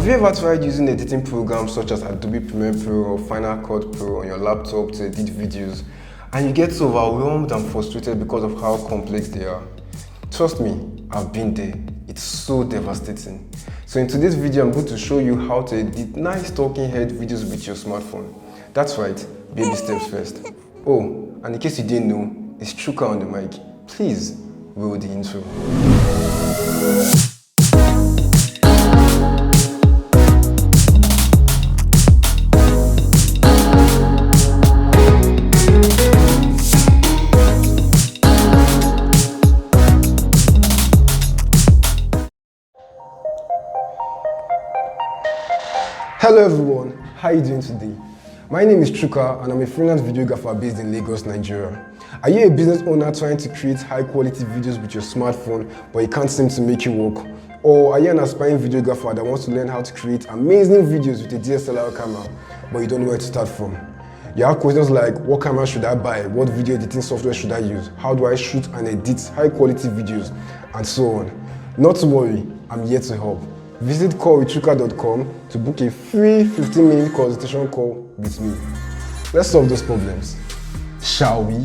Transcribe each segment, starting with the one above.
Have you ever tried using editing programs such as Adobe Premiere Pro or Final Cut Pro on your laptop to edit videos, and you get so overwhelmed and frustrated because of how complex they are? Trust me, I've been there. It's so devastating. So in today's video, I'm going to show you how to edit nice talking head videos with your smartphone. That's right, baby steps first. Oh, and in case you didn't know, it's Chuka on the mic. Please roll the intro. Hello everyone, how are you doing today? My name is Chuka and I'm a freelance videographer based in Lagos, Nigeria. Are you a business owner trying to create high quality videos with your smartphone but it can't seem to make it work? Or are you an aspiring videographer that wants to learn how to create amazing videos with a DSLR camera but you don't know where to start from? You have questions like, what camera should I buy? What video editing software should I use? How do I shoot and edit high quality videos? And so on. Not to worry, I'm here to help. Visit callwithchuka.com to book a free 15-minute consultation call with me. Let's solve those problems, shall we?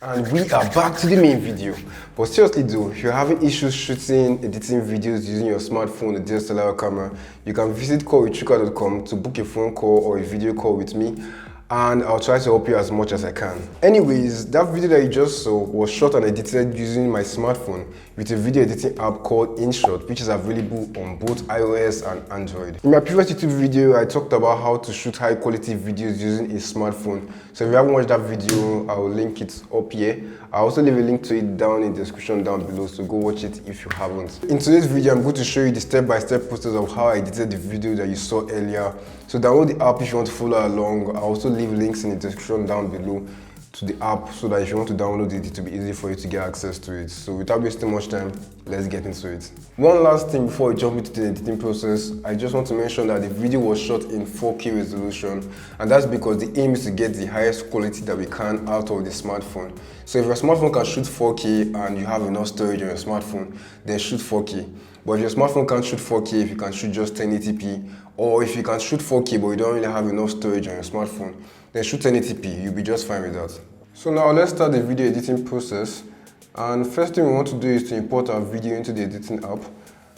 And we are back to the main video. But seriously though, if you're having issues shooting, editing videos using your smartphone or DSLR camera, you can visit callwithchuka.com to book a phone call or a video call with me, and I'll try to help you as much as I can. Anyways, that video that you just saw was shot and edited using my smartphone with a video editing app called Inshot, which is available on both iOS and Android. In my previous YouTube video, I talked about how to shoot high quality videos using a smartphone. So if you haven't watched that video, I will link it up here. I'll also leave a link to it down in the description down below, so go watch it if you haven't. In today's video, I'm going to show you the step-by-step process of how I edited the video that you saw earlier. So download the app if you want to follow along. I'll also leave links in the description down below to the app so that if you want to download it, it will be easy for you to get access to it. So without wasting much time, let's get into it. One last thing before we jump into the editing process, I just want to mention that the video was shot in 4K resolution, and that's because the aim is to get the highest quality that we can out of the smartphone. So if your smartphone can shoot 4K and you have enough storage on your smartphone, then shoot 4K. But if your smartphone can't shoot 4K, if you can shoot just 1080p, or if you can shoot 4K but you don't really have enough storage on your smartphone, then shoot 1080p, you'll be just fine with that. So now let's start the video editing process. And first thing we want to do is to import our video into the editing app.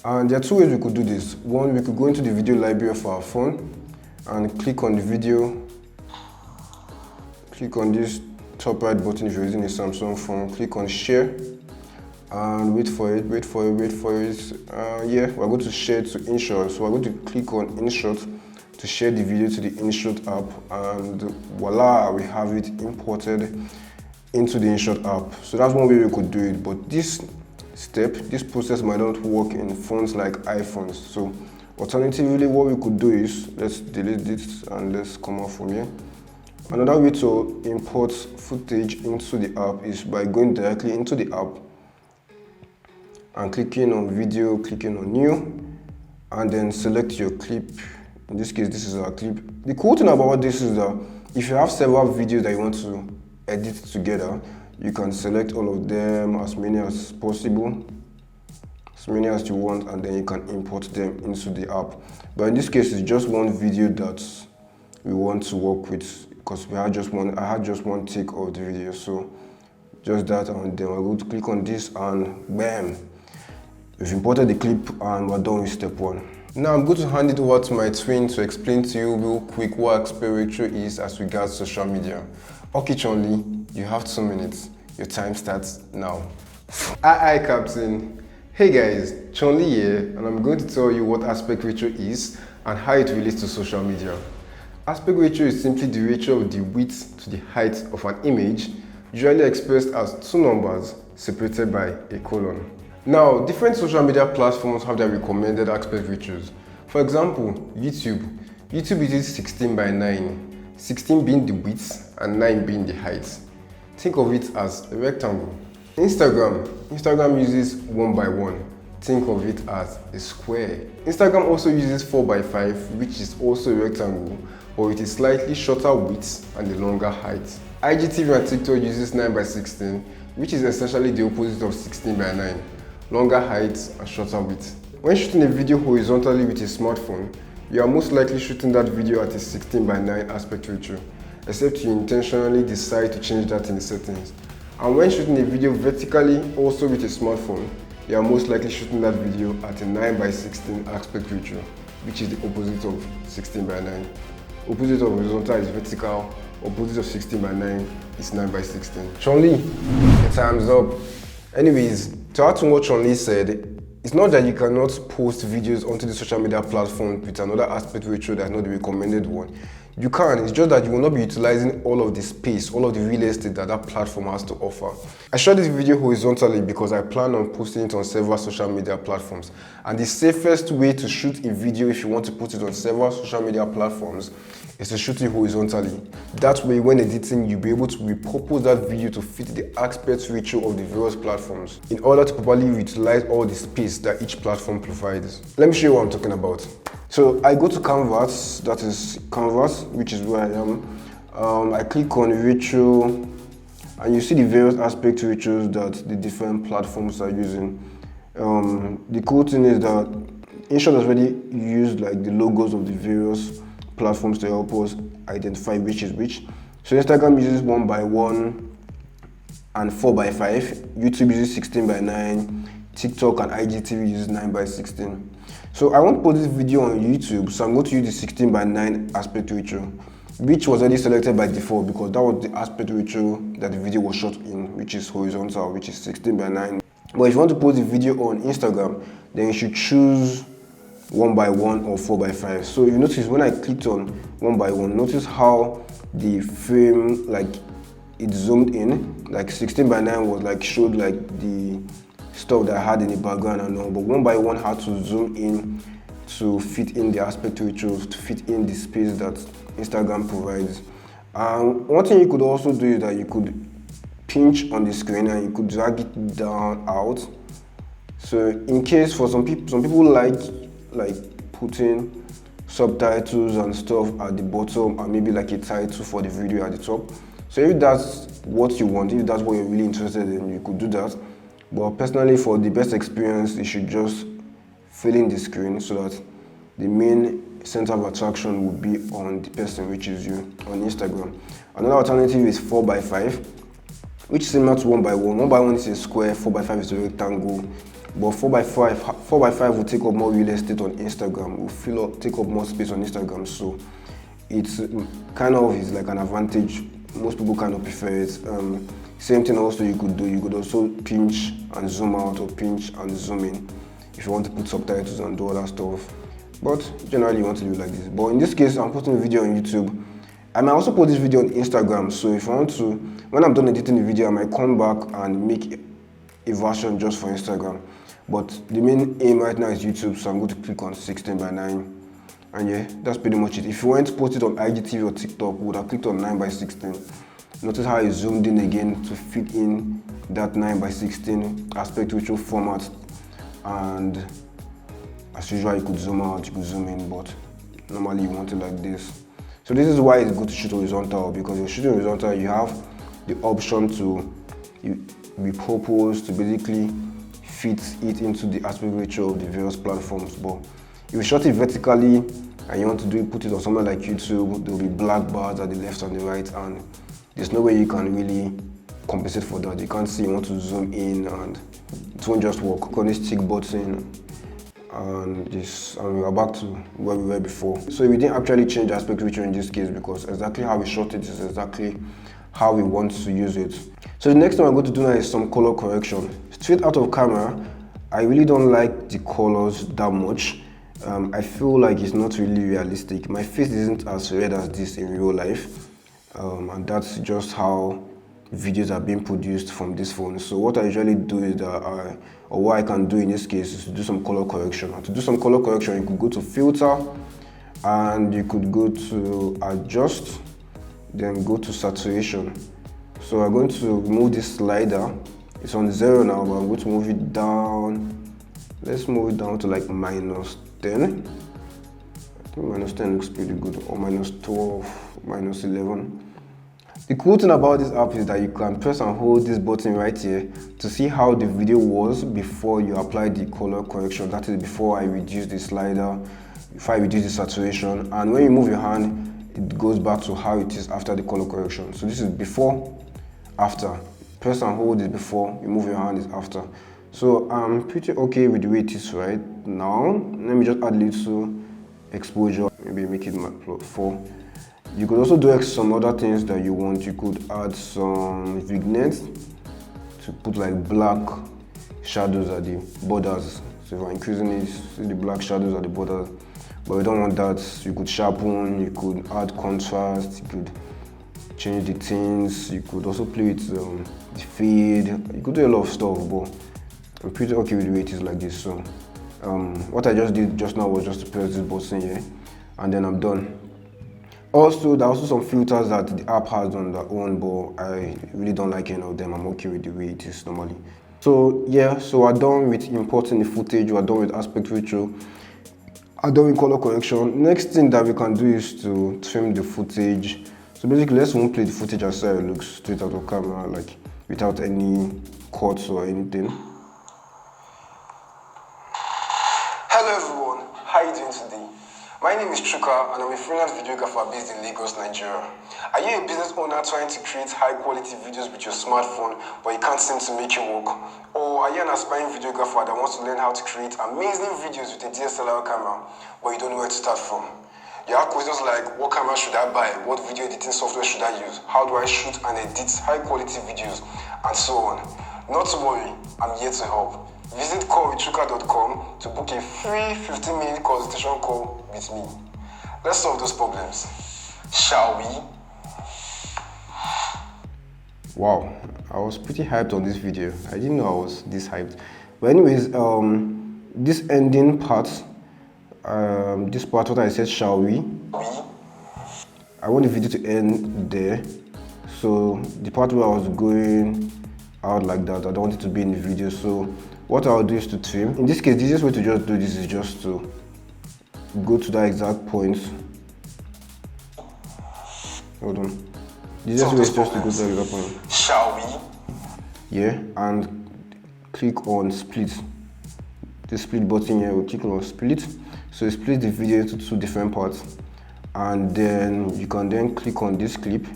And there are two ways we could do this. One, we could go into the video library of our phone and click on the video. Click on this top right button if you're using a Samsung phone. Click on share and wait for it. Yeah, we're going to share to Inshot. So we're going to click on Inshot to share the video to the Inshot app, and voila, we have it imported into the Inshot app. So that's one way we could do it, but this process might not work in phones like iPhones. So alternatively, what we could do is, let's delete this and let's come off from here. Another way to import footage into the app is by going directly into the app and clicking on video, clicking on new, and then select your clip. In this case, this is our clip. The cool thing about this is that if you have several videos that you want to edit together, you can select all of them, as many as possible, as many as you want, and then you can import them into the app. But in this case, it's just one video that we want to work with, because I had just one take of the video. So just that, and then we're going to click on this and bam, we've imported the clip and we're done with step one. Now I'm going to hand it over to my twin to explain to you real quick what aspect ratio is as regards social media. Okay, Chun-Li, you have 2 minutes. Your time starts now. Aye, Captain. Hey guys, Chun-Li here, and I'm going to tell you what aspect ratio is and how it relates to social media. Aspect ratio is simply the ratio of the width to the height of an image, usually expressed as two numbers separated by a colon. Now, different social media platforms have their recommended aspect ratios. For example, YouTube uses 16 by 9, 16 being the width and 9 being the height. Think of it as a rectangle. Instagram uses 1 by 1. Think of it as a square. Instagram also uses 4 by 5, which is also a rectangle. but with a slightly shorter width and a longer height. IGTV and TikTok uses 9:16, which is essentially the opposite of 16:9, longer height and shorter width. When shooting a video horizontally with a smartphone, you are most likely shooting that video at a 16:9 aspect ratio, except you intentionally decide to change that in the settings. And when shooting a video vertically, also with a smartphone, you are most likely shooting that video at a 9:16 aspect ratio, which is the opposite of 16:9. Opposite of horizontal is vertical, opposite of 16:9 is 9:16. Chun-Li, your time's up. Anyways, to add to what Chun-Li said, it's not that you cannot post videos onto the social media platform with another aspect ratio that's not the recommended one. You can, it's just that you will not be utilizing all of the space, all of the real estate that that platform has to offer. I shot this video horizontally because I plan on posting it on several social media platforms. And the safest way to shoot a video if you want to put it on several social media platforms is to shoot it horizontally. That way, when editing, you'll be able to repurpose that video to fit the aspect ratio of the various platforms in order to properly utilize all the space that each platform provides. Let me show you what I'm talking about. So I go to Canvas, that is Canvas, which is where I am. I click on ratio, and you see the various aspect ratios that the different platforms are using. The cool thing is that Inshot has already used like the logos of the various platforms to help us identify which is which. So Instagram uses 1:1 and 4:5. YouTube uses 16:9. TikTok and IGTV uses 9:16. So I want to put this video on YouTube, so I'm going to use the 16:9 aspect ratio, which was already selected by default because that was the aspect ratio that the video was shot in, which is horizontal, which is 16:9. But if you want to post the video on Instagram, then you should choose 1:1 or 4:5. So you notice when I clicked on 1:1, notice how the frame, like it zoomed in, like 16:9 was like showed like the stuff that I had in the background and all, but 1:1 had to zoom in to fit in the aspect ratios, to fit in the space that Instagram provides. One thing you could also do is that you could pinch on the screen and you could drag it down out. So in case for some people like putting subtitles and stuff at the bottom and maybe like a title for the video at the top. So if that's what you want, if that's what you're really interested in, you could do that. But personally, for the best experience, you should just fill in the screen so that the main center of attraction would be on the person, which is you, on Instagram. Another alternative is 4:5, which is similar to 1:1. 1:1 is a square, 4:5 is a rectangle. But 4:5 will take up more real estate on Instagram, will take up more space on Instagram. So it's kind of is like an advantage. Most people kind of prefer it. Same thing also you could do. You could also pinch and zoom out or pinch and zoom in if you want to put subtitles and do all that stuff. But generally you want to do it like this. But in this case, I'm putting a video on YouTube. I might also put this video on Instagram. So if I want to, when I'm done editing the video, I might come back and make a version just for Instagram. But the main aim right now is YouTube, so I'm going to click on 16:9. And yeah, that's pretty much it. If you want to post it on IGTV or TikTok, we would have clicked on 9:16. Notice how it zoomed in again to fit in that 9:16 aspect ratio format. And as usual, you could zoom out, you could zoom in, but normally you want it like this. So this is why it's good to shoot horizontal, because you're shooting horizontal, you have the option to repurpose, to basically fit it into the aspect ratio of the various platforms. But if you shot it vertically and you want to put it on somewhere like YouTube, there will be black bars at the left and the right, and there's no way you can really compensate for that. You can't see, you want to zoom in and it won't just work. Click on this tick button and we're back to where we were before. So we didn't actually change aspect ratio in this case because exactly how we shot it is exactly how we want to use it. So the next thing I'm going to do now is some color correction. Straight out of camera, I really don't like the colors that much. I feel like it's not really realistic. My face isn't as red as this in real life. And that's just how videos are being produced from this phone. So what I usually do is that or what I can do in this case is to do some color correction. And to do some color correction, you could go to filter and you could go to adjust, then go to saturation. So I'm going to move this slider. It's on 0 now, but I'm going to move it down. Let's move it down to like -10. think minus 10 looks pretty good, or minus 12, minus 11. The cool thing about this app is that you can press and hold this button right here to see how the video was before you apply the color correction. That is before I reduce the slider, before I reduce the saturation, and when you move your hand, it goes back to how it is after the color correction. So this is before, after. Press and hold is before, you move your hand is after. So I'm pretty okay with the way it is right now. Let me just add a little exposure, maybe make it my plot 4. You could also do some other things that you want. You could add some vignettes to put like black shadows at the borders. So if I'm increasing it, see the black shadows at the borders. But you don't want that. You could sharpen, you could add contrast, you could change the tints, you could also play with the fade. You could do a lot of stuff, but I'm pretty okay with the way it is like this. So what I just did just now was just to press this button here, and then I'm done. Also, there are also some filters that the app has on their own, but I really don't like any of them. I'm okay with the way it is normally. So yeah, so we're done with importing the footage, we're done with aspect ratio, I'm done with color correction. Next thing that we can do is to trim the footage. So basically, let's won't play the footage as it looks straight out of camera, like without any cuts or anything. Hello everyone, how are you doing today? My name is Chuka and I'm a freelance videographer based in Lagos, Nigeria. Are you a business owner trying to create high quality videos with your smartphone but you can't seem to make it work? Or are you an aspiring videographer that wants to learn how to create amazing videos with a DSLR camera but you don't know where to start from? You have questions like, what camera should I buy? What video editing software should I use? How do I shoot and edit high quality videos? And so on. Not to worry, I'm here to help. Visit callwithchuka.com to book a free 15-minute consultation call with me. Let's solve those problems, shall we? Wow, I was pretty hyped on this video. I didn't know I was this hyped. But anyways, this ending part, this part what I said, shall we? I want the video to end there. So the part where I was going out like that, I don't want it to be in the video. So what I'll do is to trim. In this case, the easiest way to just do this is just to go to that exact point. Hold on. The easiest way is just to go to that exact point. Shall we? Yeah, and click on split. The split button here, we'll click on split. So it splits the video into 2 different parts. And then you can then click on this clip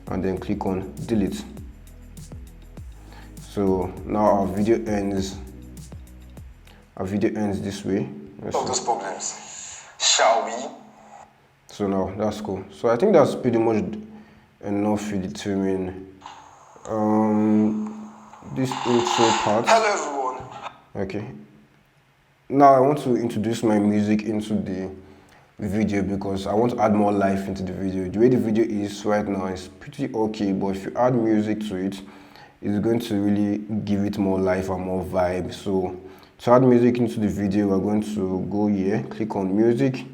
and then click on delete. So now our video ends this way. Solve those problems, shall we? So now that's cool. So I think that's pretty much enough for the trimming. This intro part. Hello everyone. Okay. Now I want to introduce my music into the video because I want to add more life into the video. The way the video is right now is pretty okay, but if you add music to it, it's going to really give it more life and more vibe. So to add music into the video, we're going to go here, click on music,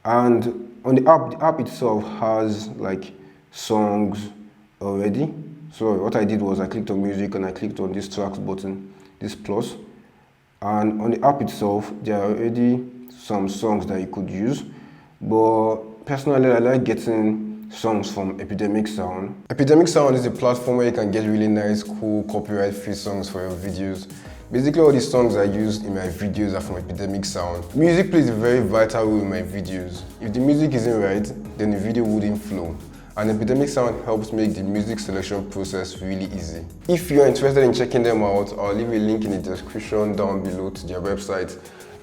and on the app itself has like songs already. So what I did was I clicked on music and I clicked on this tracks button, this plus, and on the app itself there are already some songs that you could use, but personally I like getting songs from Epidemic Sound. Epidemic Sound is a platform where you can get really nice, cool, copyright-free songs for your videos. Basically, all the songs I use in my videos are from Epidemic Sound. Music plays a very vital role in my videos. If the music isn't right, then the video wouldn't flow. And Epidemic Sound helps make the music selection process really easy. If you're interested in checking them out, I'll leave a link in the description down below to their website.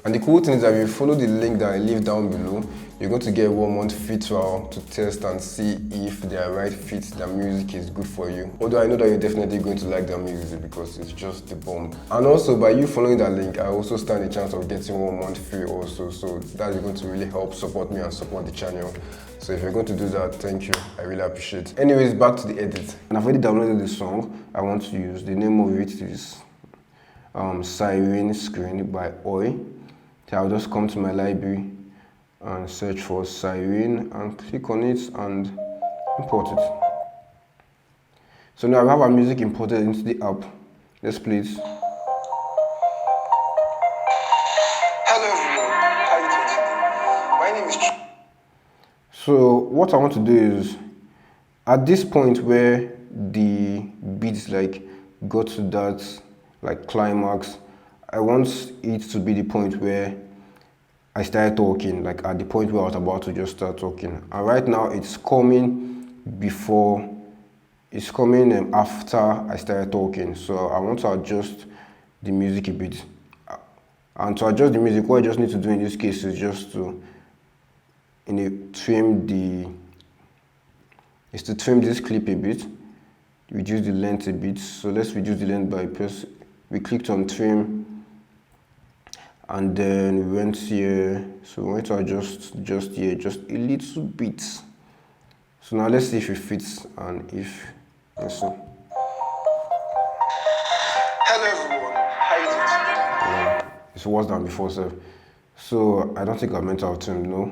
And the cool thing is that if you follow the link that I leave down below, you're going to get a 1-month free trial to test and see if their right fit, their music is good for you. Although I know that you're definitely going to like their music because it's just the bomb. And also by you following that link, I also stand a chance of getting 1 month free also. So that is going to really help support me and support the channel. So if you're going to do that, thank you. I really appreciate it. Anyways, back to the edit. And I've already downloaded the song I want to use. The name of it is Siren Screen by Oi. So I'll just come to my library and search for Siren and click on it and import it. So now we have our music imported into the app. Let's play it. Hello everyone, how are you doing today? My name name is So what I want to do is, at this point where the beats like got to that like climax, I want it to be the point where I started talking, like at the point where I was about to just start talking. And right now it's coming before, it's coming after I started talking. So I want to adjust the music a bit. And to adjust the music, what I just need to do in this case is just to trim this clip a bit, reduce the length a bit. So let's reduce the length by we clicked on trim, and then we went here. So we want to adjust just here, just a little bit. So now let's see if it fits, and if let's see. Hello everyone, how you doing today? It's worse than before, so I don't think I meant to have trimmed, no.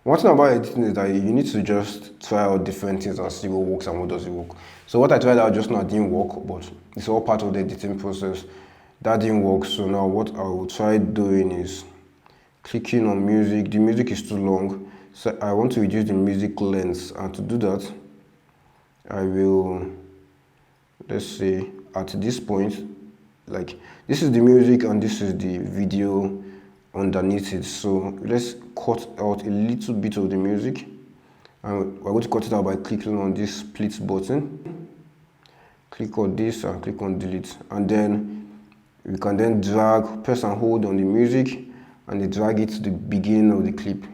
One thing about editing is that you need to just try out different things and see what works and what doesn't work. So what I tried out just now didn't work, but it's all part of the editing process. That didn't work, so now what I will try doing is clicking on music. The music is too long, so I want to reduce the music length, and to do that, I will, let's say, at this point, like this is the music and this is the video underneath it. So let's cut out a little bit of the music, and we're going to cut it out by clicking on this split button. Click on this and click on delete, and then we can then press and hold on the music and drag it to the beginning of the clip.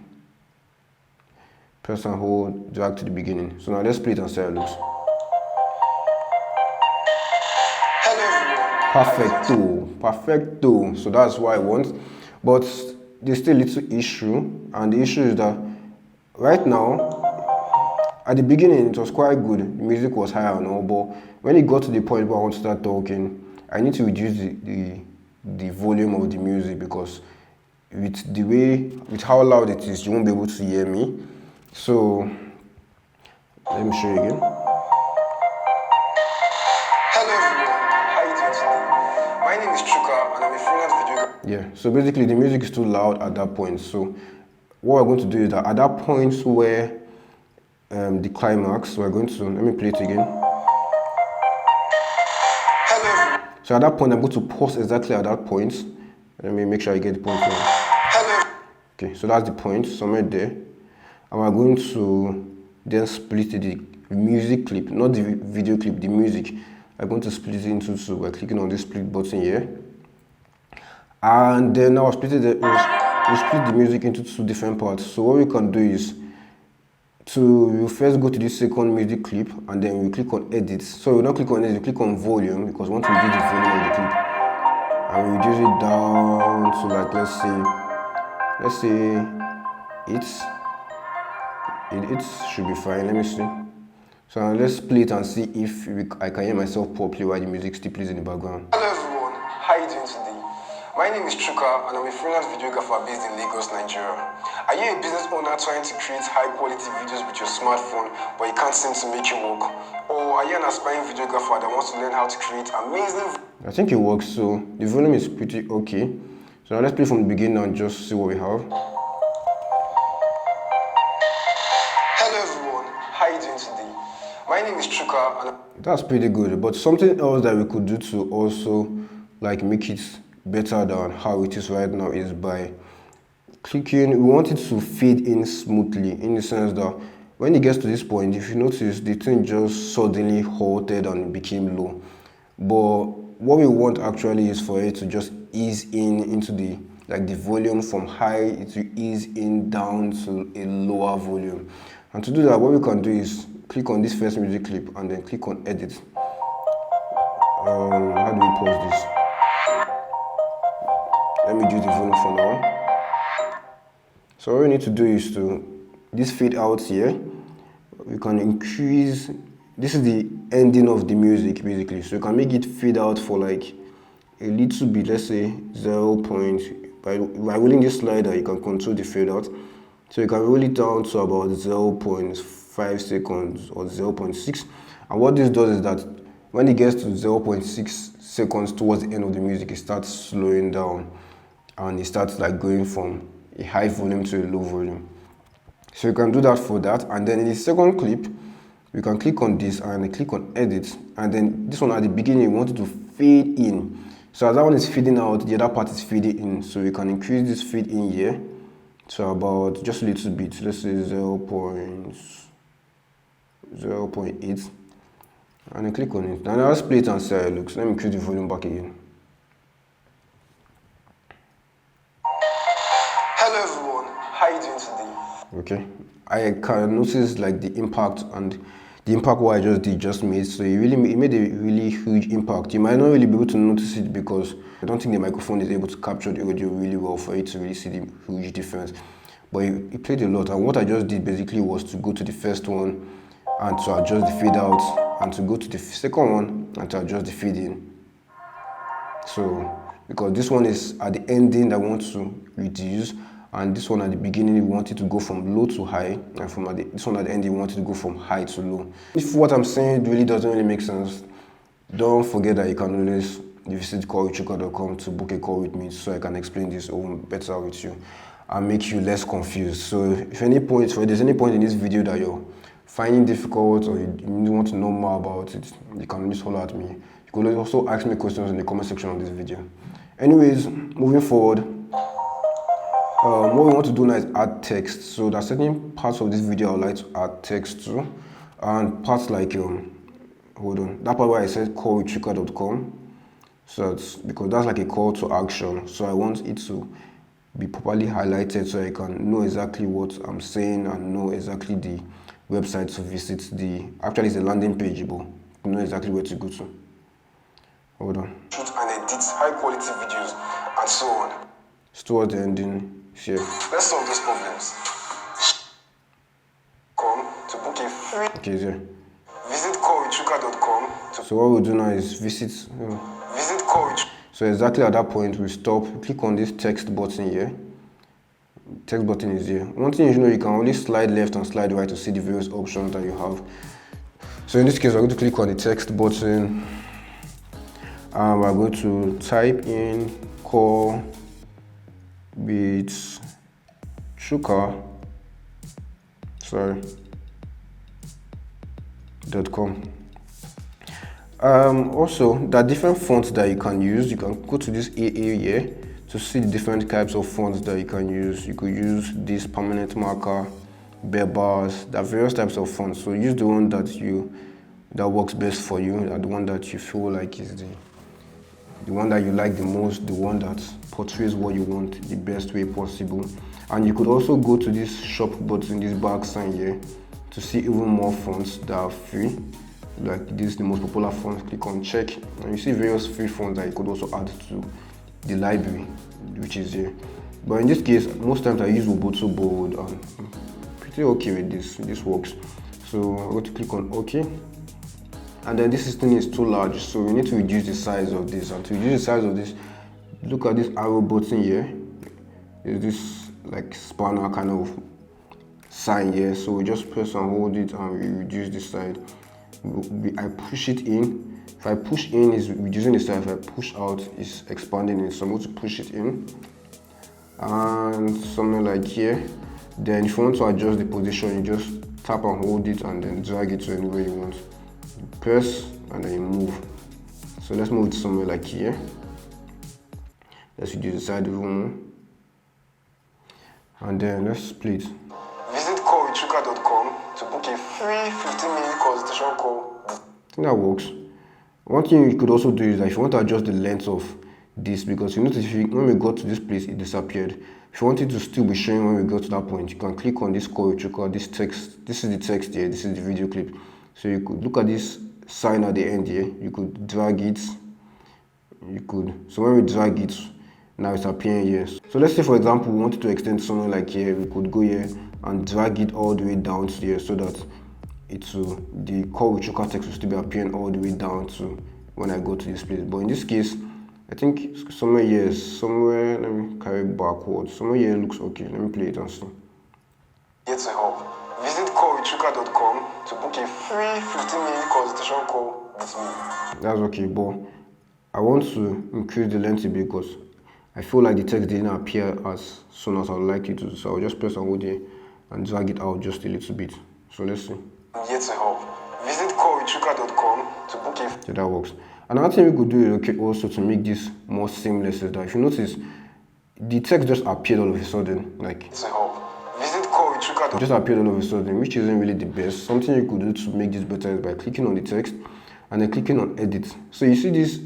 Press and hold, drag to the beginning. So now let's play it and see how it looks. Perfecto. So that's what I want. But there's still a little issue, and the issue is that right now, at the beginning it was quite good, the music was higher and all, but when it got to the point where I want to start talking, I need to reduce the volume of the music, because with how loud it is, you won't be able to hear me. So let me show you again. Hello everyone, how you doing today? My name is Chuka and I'm a freelance videographer. Yeah, so basically the music is too loud at that point. So what we're going to do is that at that point where the climax, we're going to, let me play it again. Hello. So at that point, I'm going to pause exactly at that point. Let me make sure I get the point. Hello. Okay, so that's the point, somewhere there. And we're going to then split the music clip, not the video clip, the music. I'm going to split it into two. We're clicking on this split button here. And then now we split the music into two different parts. So what we can do is we'll first go to this second music clip, and then we click on edit. So we'll not click on edit, we click on volume, because we want to reduce the volume of the clip. And we reduce it down to, like, let's say it should be fine. Let me see. So now let's play it and see if I can hear myself properly while the music still plays in the background. Hello everyone, how are you doing today? My name is Chuka and I'm a freelance videographer based in Lagos, Nigeria. Are you a business owner trying to create high quality videos with your smartphone but you can't seem to make it work? Or are you an aspiring videographer that wants to learn how to create amazing I think it works, so the volume is pretty okay. So now let's play from the beginning and just see what we have. Hello everyone, how are you doing today? My name is Chuka and That's pretty good, but something else that we could do to also like make it better than how it is right now is by clicking, we want it to fade in smoothly, in the sense that when it gets to this point, if you notice, the thing just suddenly halted and became low. But what we want actually is for it to just ease into the volume from high to ease in down to a lower volume. And to do that, what we can do is click on this first music clip and then click on edit. How do we pause this? Let me do the volume for now. So what we need to do is this fade out here, we can increase, this is the ending of the music basically, so you can make it fade out for like a little bit, let's say 0. By rolling this slider, you can control the fade out. So you can roll it down to about 0.5 seconds or 0.6. And what this does is that when it gets to 0.6 seconds towards the end of the music, it starts slowing down and it starts like going from a high volume to a low volume. So you can do that for that, and then in the second clip, you can click on this and click on edit, and then this one at the beginning you want it to fade in. So as that one is feeding out, the other part is feeding in. So you can increase this feed in here to about just a little bit. Let's say 0.8, and then click on it. And I'll split and see how it looks. Let me increase the volume back again. Hello everyone, how are you doing today? Okay, I can notice like the impact, and the impact what I just did just made. So it made a really huge impact. You might not really be able to notice it because I don't think the microphone is able to capture the audio really well for you to really see the huge difference. But it played a lot, and what I just did basically was to go to the first one and to adjust the fade out, and to go to the second one and to adjust the fade in. So because this one is at the ending that I want to reduce, and this one at the beginning we want it to go from low to high, and this one at the end we want it to go from high to low. If what I'm saying really doesn't really make sense, don't forget that you can always visit callwithchuka.com to book a call with me so I can explain this better with you and make you less confused. So if there's any point in this video that you're finding difficult or you want to know more about it, you can always holler at me. You can also ask me questions in the comment section of this video. Anyways, moving forward, what we want to do now is add text. So there are certain parts of this video I would like to add text to, and parts like that part where I said callwithchuka.com. So that's because that's like a call to action. So I want it to be properly highlighted so I can know exactly what I'm saying and know exactly the website to visit. Actually it's a landing page, but you know exactly where to go to. Hold on. Shoot and edit high quality videos and so on. It's towards the ending. Here. Let's solve those problems. Come to book a free. Okay, yeah. Visit callwithchuka.com. So what we'll do now is visit callwithchuka. So exactly at that point we stop, click on this text button here. Text button is here. One thing you should know, you can only slide left and slide right to see the various options that you have. So in this case we're going to click on the text button and we're going to type in call with chuka.com. Also, there are different fonts that you can use. You can go to this AA here to see the different types of fonts that you can use. You could use this permanent marker, bare bars. There are various types of fonts. So use the one that works best for you, the one that you feel like is the one that you like the most, the one that portrays what you want the best way possible. And you could also go to this shop button, this back sign here, to see even more fonts that are free. Like this, the most popular fonts. Click on check, and you see various free fonts that you could also add to the library, which is here. But in this case, most times I use Ubuntu Bold, and I'm pretty okay with this. This works. So I'm going to click on OK. And then this thing is too large, so we need to reduce the size of this. And to reduce the size of this, look at this arrow button here. There's this like spanner kind of sign here. So we just press and hold it and we reduce the size. I push it in. If I push in, is reducing the size. If I push out, is expanding it. So I'm going to push it in. And something like here. Then if you want to adjust the position, you just tap and hold it and then drag it to anywhere you want. Press and then you move. So let's move it somewhere like here. Let's reduce the side even more. And then let's split. Visit callwithchuka.com to book a free 15-minute consultation call. I think that works. One thing you could also do is that if you want to adjust the length of this, because you notice when we got to this place it disappeared. If you want it to still be showing when we go to that point, you can click on this call Chuka, this text. This is the text here, this is the video clip. So you could look at this sign at the end here, you could drag it. So when we drag it, now it's appearing here. So let's say for example we wanted to extend somewhere like here, we could go here and drag it all the way down to here so that the call with Chuka text will still be appearing all the way down to when I go to this place. But in this case, I think somewhere here, let me carry it backwards. Somewhere here looks okay. Let me play it and see. Here to help. Visit callwithchuka.com to book a free 15-minute consultation call with me. That's okay, but I want to increase the length a bit because I feel like the text didn't appear as soon as I would like it to. So I'll just press and hold here and drag it out just a little bit. So let's see. Here to help. Visit callwithtrucker.com to book a... So that works. Another thing we could do is okay, also to make this more seamless is that if you notice, the text just appeared all of a sudden. Like, to help. Visit callwithtrucker.com. It just appeared all of a sudden, which isn't really the best. Something you could do to make this better is by clicking on the text and then clicking on edit. So you see this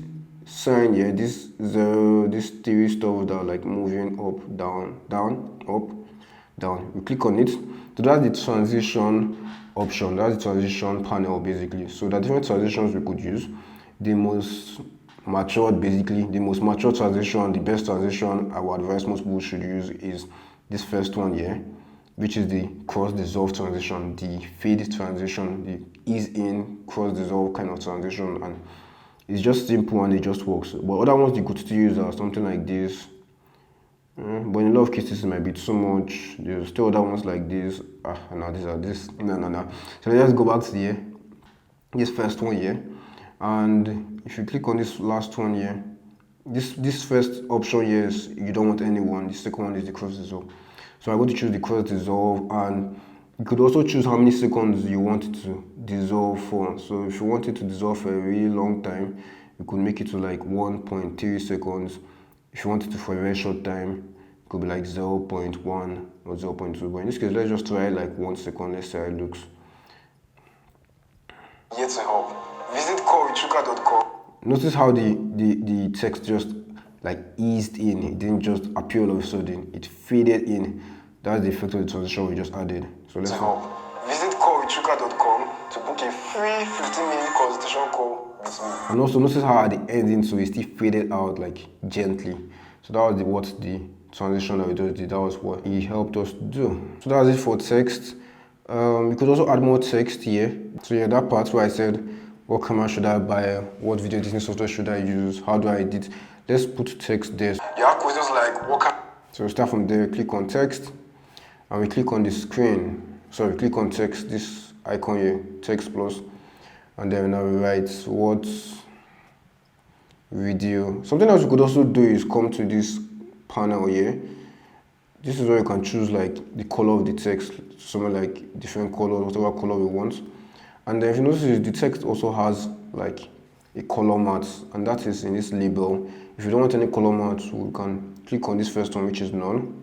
sign here, this 3 stuff that are like moving up, down, down, up, down. We click on it. So that's the transition option. That's the transition panel basically. So there are different transitions we could use. The most matured, basically, the most mature transition, the best transition I would advise most people should use is this first one here, which is the cross dissolve transition, the fade transition, the ease in, cross dissolve kind of transition, and it's just simple and it just works. But other ones you could still use are something like this. But in a lot of cases it might be too much. There's still other ones like this. No, these are this. No. So let's go back to this first one here. And if you click on this last one here, this first option here is you don't want anyone. The second one is the cross dissolve. So I'm going to choose the cross dissolve, and you could also choose how many seconds you want it to dissolve for. So if you want it to dissolve for a really long time, you could make it to like 1.3 seconds. If you want it to for a very short time, it could be like 0.1 or 0.2. But in this case, let's just try like 1 second. Let's see how it looks. Here to help. Visit callwithtrucker.com. Notice how the text just like eased in. It didn't just appear all of a sudden. It faded in. That's the effect of the transition we just added. So let's help. Visit callwithtrucker.com to book a free 15-minute consultation call with me. And also notice how at the ending, so it still faded out like gently. So that was what the transition that we just did. That was what he helped us do. So that's it for text. You could also add more text here. So yeah, that part where I said, what camera should I buy? What video editing software should I use? How do I edit? Let's put text there. You have questions like, what can... So we start from there, click on text, and we click on the screen. So we click on text, this icon here, text plus, and then now we write what video. Something else you could also do is come to this panel here. This is where you can choose like the color of the text, something like different colors, whatever color we want. And then if you notice, the text also has like a color mat, and that is in this label. If you don't want any color mat, we can click on this first one, which is none.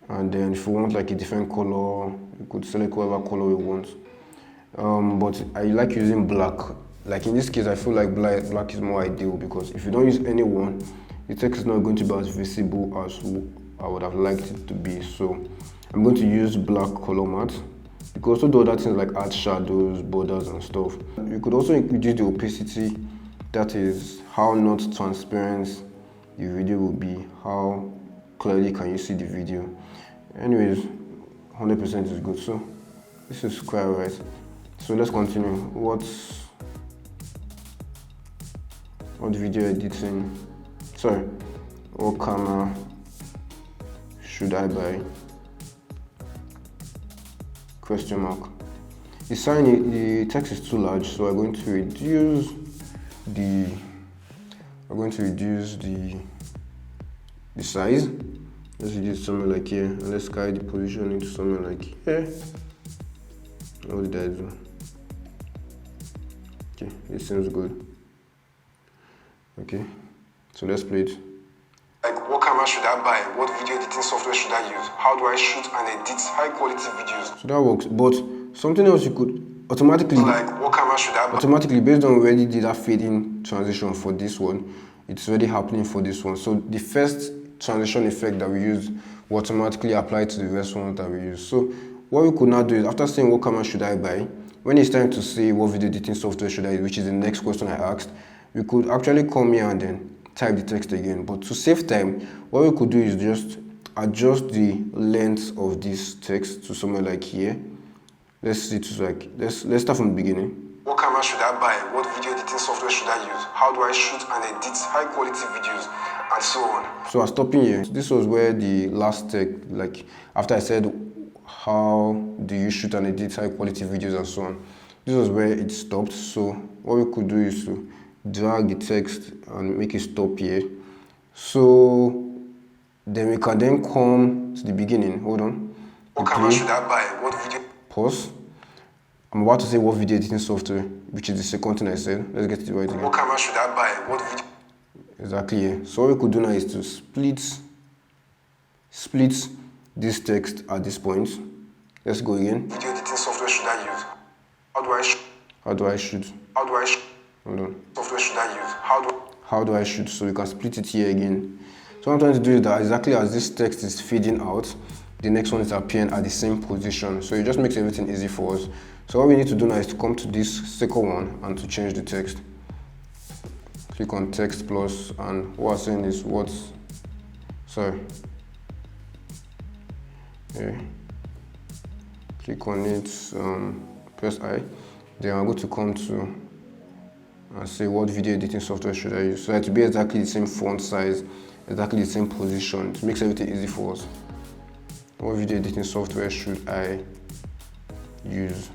And then if you want like a different color, you could select whatever color you want. But I like using black. Like in this case, I feel like black is more ideal, because if you don't use any one, the text is not going to be as visible as I would have liked it to be. So I'm going to use black color mat. You could also do other things like add shadows, borders and stuff. You could also reduce the opacity, that is how not transparent the video will be, how clearly can you see the video. Anyways, 100% is good, so this is quite alright. So let's continue. What video editing, what camera should I buy? Question mark. The text is too large, so we're going to reduce the size. Let's reduce somewhere like here, and let's carry the position into somewhere like here. What did I do? Okay, this seems good. Okay, so let's play it. Like, what camera should I buy? What video editing software should I use? How do I shoot and edit high quality videos? So that works, but something else you could automatically, like, what camera should I buy? Automatically, based on already did that fading transition for this one, it's already happening for this one. So the first transition effect that we use will automatically apply to the rest one that we use. So what we could now do is, after saying what camera should I buy, when it's time to say what video editing software should I use, which is the next question I asked, we could actually come here and then type the text again. But to save time, what we could do is just adjust the length of this text to somewhere like here. Let's see, let's start from the beginning. What camera should I buy? What video editing software should I use? How do I shoot and edit high quality videos? And so on. So I'm stopping here. This was where the last text, like after I said how do you shoot and edit high quality videos and so on, this was where it stopped. So what we could do is to drag the text and make it stop here. So then we can then come to the beginning. Hold on. What camera should I buy? What video? Pause. I'm about to say what video editing software, which is the second thing I said. Let's get it right again. What camera should I buy? What video? Exactly, yeah. So what we could do now is to split this text at this point. Let's go again. Video editing software should I use? How do I shoot? How do I shoot? How do I shoot? Hold on. Software should I use? How do I shoot? So we can split it here again. So what I'm trying to do is that exactly as this text is fading out, the next one is appearing at the same position. So it just makes everything easy for us. So what we need to do now is to come to this second one and to change the text. Click on text plus, and what I'm saying is click on it, press I. Then I'm going to come to and say what video editing software should I use. So it will be exactly the same font size, exactly the same position. It makes everything easy for us. What video editing software should I use?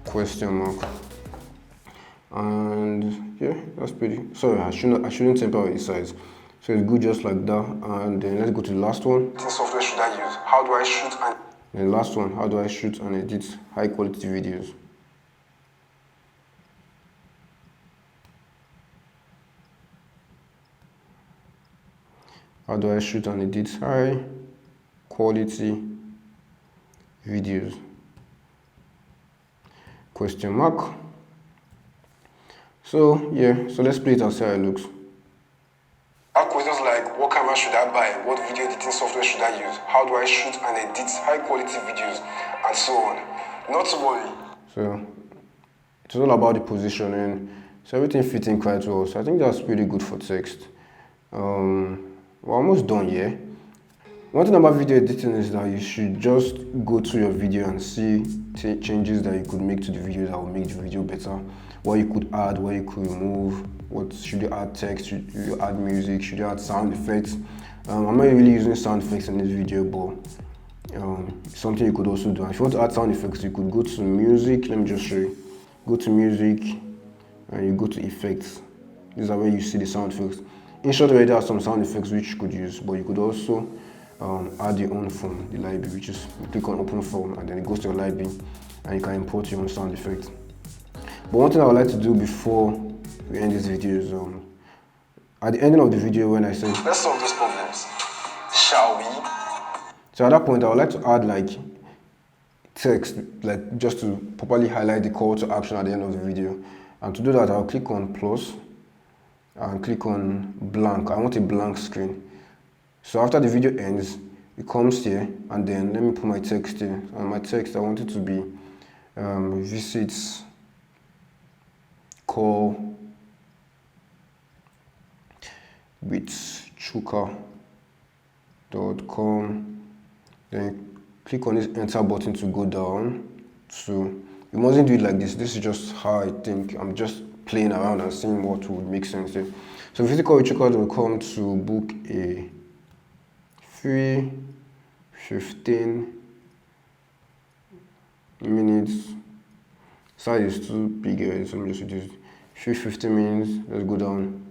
Question mark. And yeah, that's pretty. Sorry, I shouldn't temper with the size. So it's good just like that. And then let's go to the last one. What software should I use? How do I shoot and the last one, how do I shoot and edit high quality videos? How do I shoot and edit high quality videos? Question mark. So yeah, so let's play it and see how it looks. I have questions like, what camera should I buy? What video editing software should I use? How do I shoot and edit high quality videos? And so on. Not to worry. So it's all about the positioning. So everything fits in quite well. So I think that's pretty good for text. We're almost done here. One thing about video editing is that you should just go to your video and see changes that you could make to the video that will make the video better. What you could add, what you could remove, what should you add text, should you add music, should you add sound effects. I'm not really using sound effects in this video, but something you could also do. And if you want to add sound effects, you could go to music. Let me just show you. Go to music and you go to effects. These are where you see the sound effects. Inshot already has some sound effects which you could use, but you could also add your own from the library, which is you click on open from and then it goes to your library and you can import your own sound effect. But one thing I would like to do before we end this video is at the ending of the video when I say let's solve those problems, shall we? So at that point I would like to add like text, like just to properly highlight the call to action at the end of the video. And to do that I'll click on plus and click on blank. I want a blank screen. So after the video ends, it comes here and then let me put my text here. And my text I want it to be visits call with chuka.com. Then click on this enter button to go down. So you mustn't do it like this. This is just how I think. I'm just playing around and seeing what would make sense here. So visit call with chuka.com to book a free 15 minutes. Size is too big, so let me just reduce it. Free 15 minutes. Let's go down.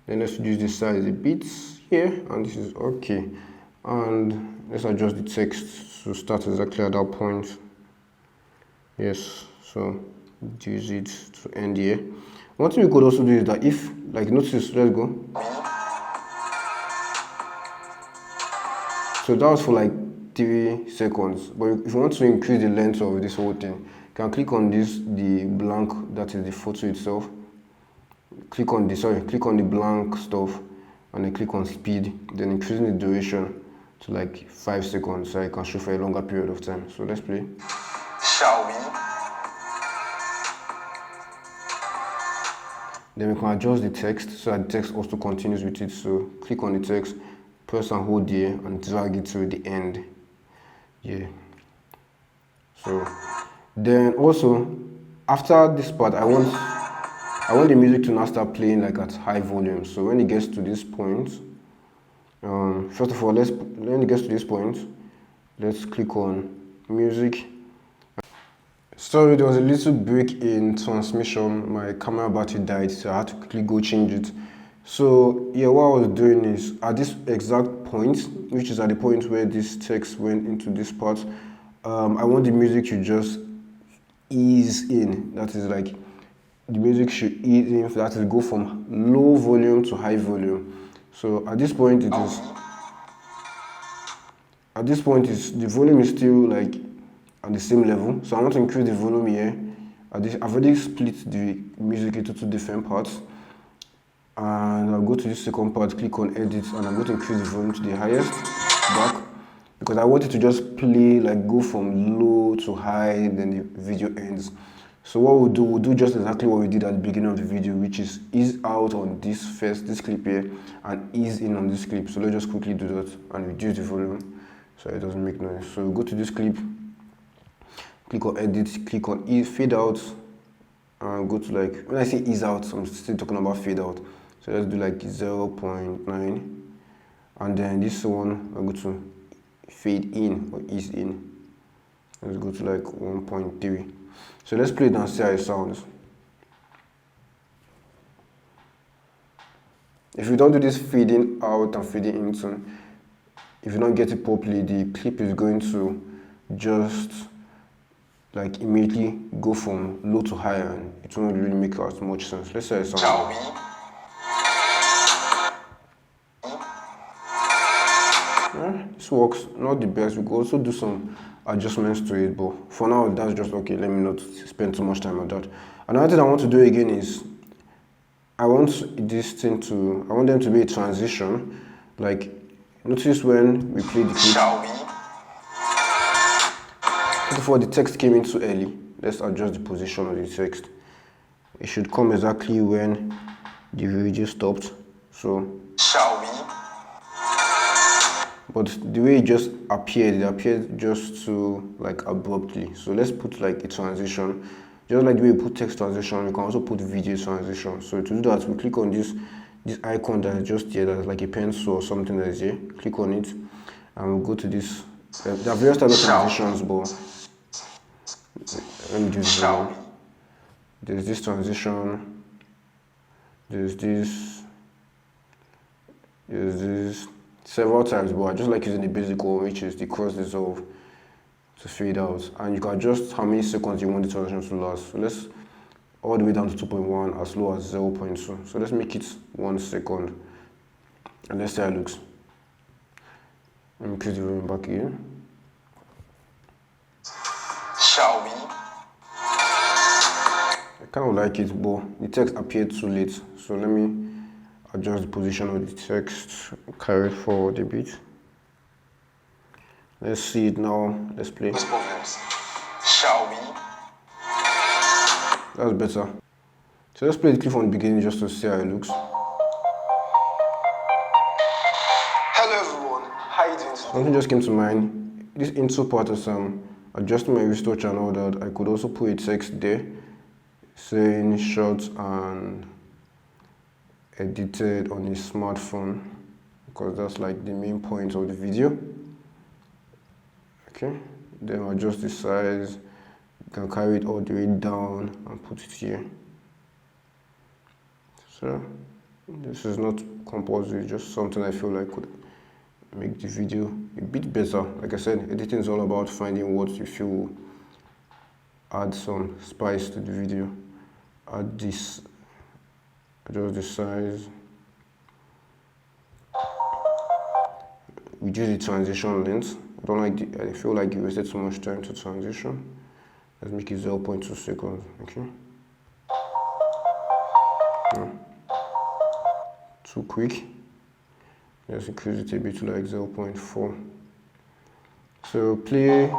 Then let's reduce the size a bit here, and this is okay. And let's adjust the text to start exactly at that point. Yes, so reduce it to end here. One thing we could also do is that if, like, notice, let's go. So that was for like 3 seconds. But if you want to increase the length of this whole thing, you can click on this, the blank, that is the photo itself. Click on the blank stuff and then click on speed, then increasing the duration to like 5 seconds so I can show for a longer period of time. So let's play. Shall we? Then we can adjust the text so that the text also continues with it. So click on the text, press and hold here and drag it to the end. Yeah. So then also after this part I want the music to now start playing like at high volume. So when it gets to this point, first of all, when it gets to this point, let's click on music. Sorry, there was a little break in transmission. My camera battery died, so I had to quickly go change it. So yeah, what I was doing is at this exact point, which is at the point where this text went into this part, I want the music to just ease in. That is like the music should ease in. That is go from low volume to high volume. So at this point it is. At this point the volume is still like at the same level. So I want to increase the volume here. I've already split the music into two different parts. And I'll go to the second part, click on edit, and I'm going to increase the volume to the highest back because I want it to just play, like go from low to high, then the video ends. So what we'll do just exactly what we did at the beginning of the video, which is ease out on this clip here, and ease in on this clip. So let's just quickly do that and reduce the volume so it doesn't make noise. So go to this clip, click on edit, click on ease, fade out, and go to like, when I say ease out, I'm still talking about fade out. So let's do like 0.9, and then this one I'll go to fade in or ease in. Let's go to like 1.3. So let's play it and see how it sounds. If you don't do this fading out and fading into, if you don't get it properly, the clip is going to just like immediately go from low to high, and it won't really make as much sense. Let's see how it sounds. This works, not the best. We could also do some adjustments to it, but for now that's just okay. Let me not spend too much time on that. Another thing I want to do again is I want them to be a transition. Like, notice when we play the clip, before the text came in too early. Let's adjust the position of the text. It should come exactly when the video stopped. So but the way it just appeared, it appeared just too like abruptly. So let's put like a transition. Just like the way we put text transition, we can also put video transition. So to do that, we click on this icon that is just here, that's like a pencil or something that is here. Click on it, and we'll go to this. There are various types of transitions, but let me do this one. There's this transition. There's this. Several times, but I just like using the basic one, which is the cross dissolve to fade out, and you can adjust how many seconds you want the transition to last. So let's all the way down to 2.1, as low as 0.2. So let's make it 1 second, and let's see how it looks. Let me increase the volume back again. Shall we? I kind of like it, but the text appeared too late. So let me adjust the position of the text, carry it forward a bit. Let's see it now. Let's play. Shall we? That's better. So let's play the clip from the beginning just to see how it looks. Hello everyone, how are you doing today? Something just came to mind. This intro part is adjusting my restore channel, that I could also put a text there saying shot and edited on a smartphone, because that's like the main point of the video. Okay, then I'll adjust the size. You can carry it all the way down and put it here. So this is not compulsory, just something I feel like could make the video a bit better. Like I said, editing is all about finding what you feel will add some spice to the video. Add this, adjust the size, reduce the transition length. I feel like you wasted so much time to transition. Let's make it 0.2 seconds, okay? Yeah. Too quick. Let's increase it a bit to like 0.4. So play.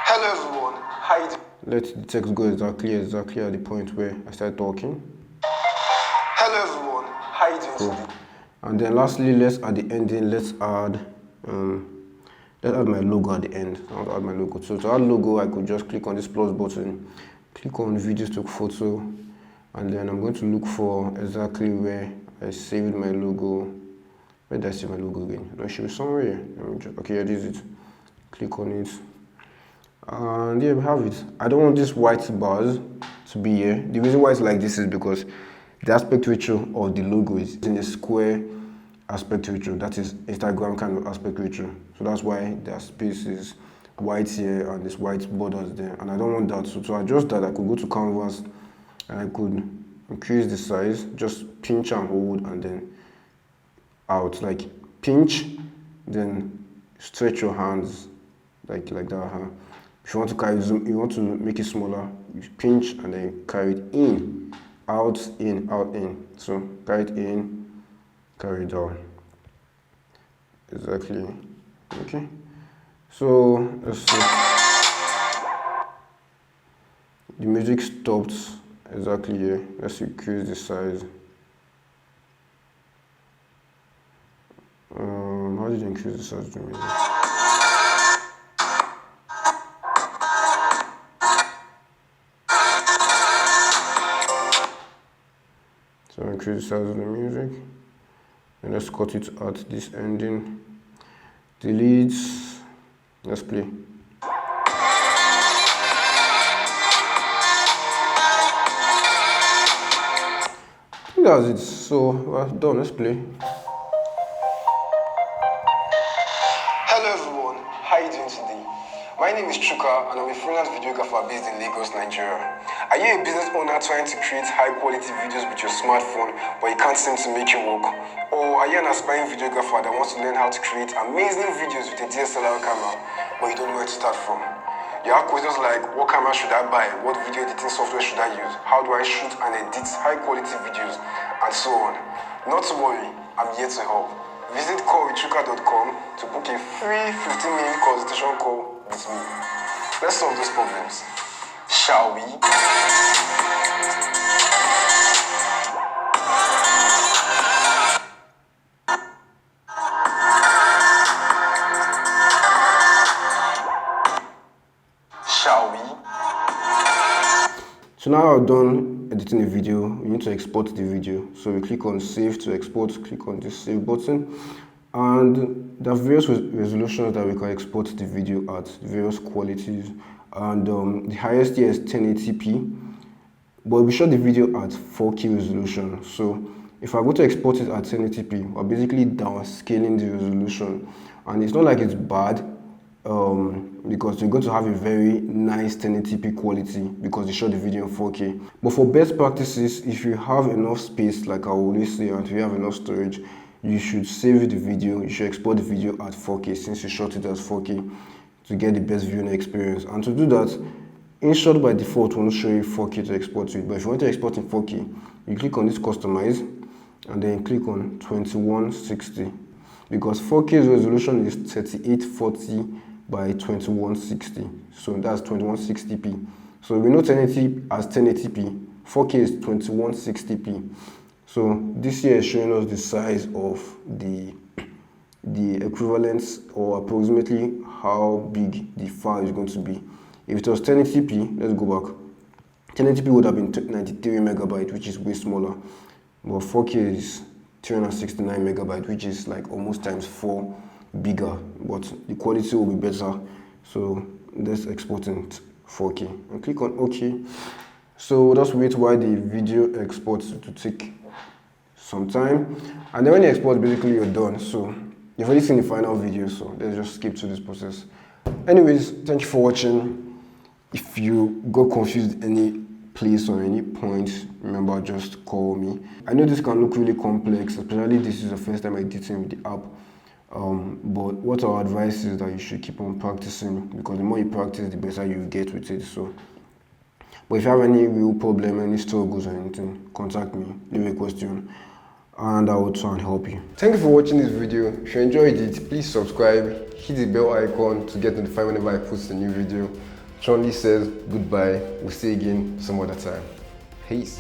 Hello everyone, how you doing? Let the text go exactly at the point where I start talking. Hello everyone, how you doing today? And then lastly, let's add the ending. Let's add my logo at the end. I want to add my logo. So to add logo, I could just click on this plus button, click on video stock photo, and then I'm going to look for exactly where I saved my logo. Where did I save my logo again? No, it should be somewhere here. Okay, yeah, this is it. Click on it. And yeah, we have it. I don't want this white bars to be here. The reason why it's like this is because the aspect ratio of the logo is in a square aspect ratio. That is Instagram kind of aspect ratio. So that's why their space is white here and this white borders there. And I don't want that. So to adjust that, I could go to canvas and I could increase the size, just pinch and hold and then out. Like pinch, then stretch your hands like that. If you want to carry zoom, you want to make it smaller, you pinch and then carry it in, out, in. So carry it in, carry it down. Exactly. Okay. So let's see. The music stopped exactly here. Let's increase the size. How did you increase the size of the music? So increase the size of the music. And let's cut it at this ending. Delete. Let's play. I think that's it. So we're done. Let's play. Hello everyone, how are you doing today? My name is Chuka and I'm a freelance videographer based in Lagos, Nigeria. Are you a business owner trying to create high quality videos with your smartphone but you can't seem to make it work? Or are you an aspiring videographer that wants to learn how to create amazing videos with a DSLR camera but you don't know where to start from? You have questions like, what camera should I buy? What video editing software should I use? How do I shoot and edit high quality videos? And so on. Not to worry, I'm here to help. Visit callwithchuka.com to book a free 15-minute consultation call with me. Let's solve those problems. Shall we? Shall we? So now I've done editing the video, we need to export the video. So we click on save to export, click on this save button. And there are various resolutions that we can export the video at, various qualities. And the highest here is 1080p, but we shot the video at 4K resolution. So if I go to export it at 1080p, we're basically downscaling the resolution. And it's not like it's bad, because you're going to have a very nice 1080p quality because you shot the video in 4K. But for best practices, if you have enough space, like I always say, and if you have enough storage, you should save the video, you should export the video at 4K since you shot it as 4K to get the best viewing experience. And to do that, InShot by default won't show you 4K to export to it, but if you want to export in 4K, you click on this customize and then click on 2160 because 4K's resolution is 3840 by 2160, so that's 2160p. So we know 1080p as 1080p, 4K is 2160p. So this here is showing us the size of the equivalence or approximately how big the file is going to be. If it was 1080p, let's go back. 1080p would have been 93 megabyte, which is way smaller, but 4K is 369 megabyte, which is like almost times 4 bigger, but the quality will be better. So let's export it 4K and click on OK. So just wait while the video exports to take some time, and then when you export, basically you're done. So you've already seen the final video, so let's just skip to this process. Anyways, thank you for watching. If you got confused any place or any point, remember, just call me. I know this can look really complex, especially this is the first time editing with the app. But what our advice is that you should keep on practicing, because the more you practice, the better you get with it. So, but if you have any real problem, any struggles or anything, contact me, leave a question, and I will try and help you. Thank you for watching this video. If you enjoyed it, please subscribe, hit the bell icon to get notified whenever I post a new video. Chonli says goodbye. We'll see you again some other time. Peace.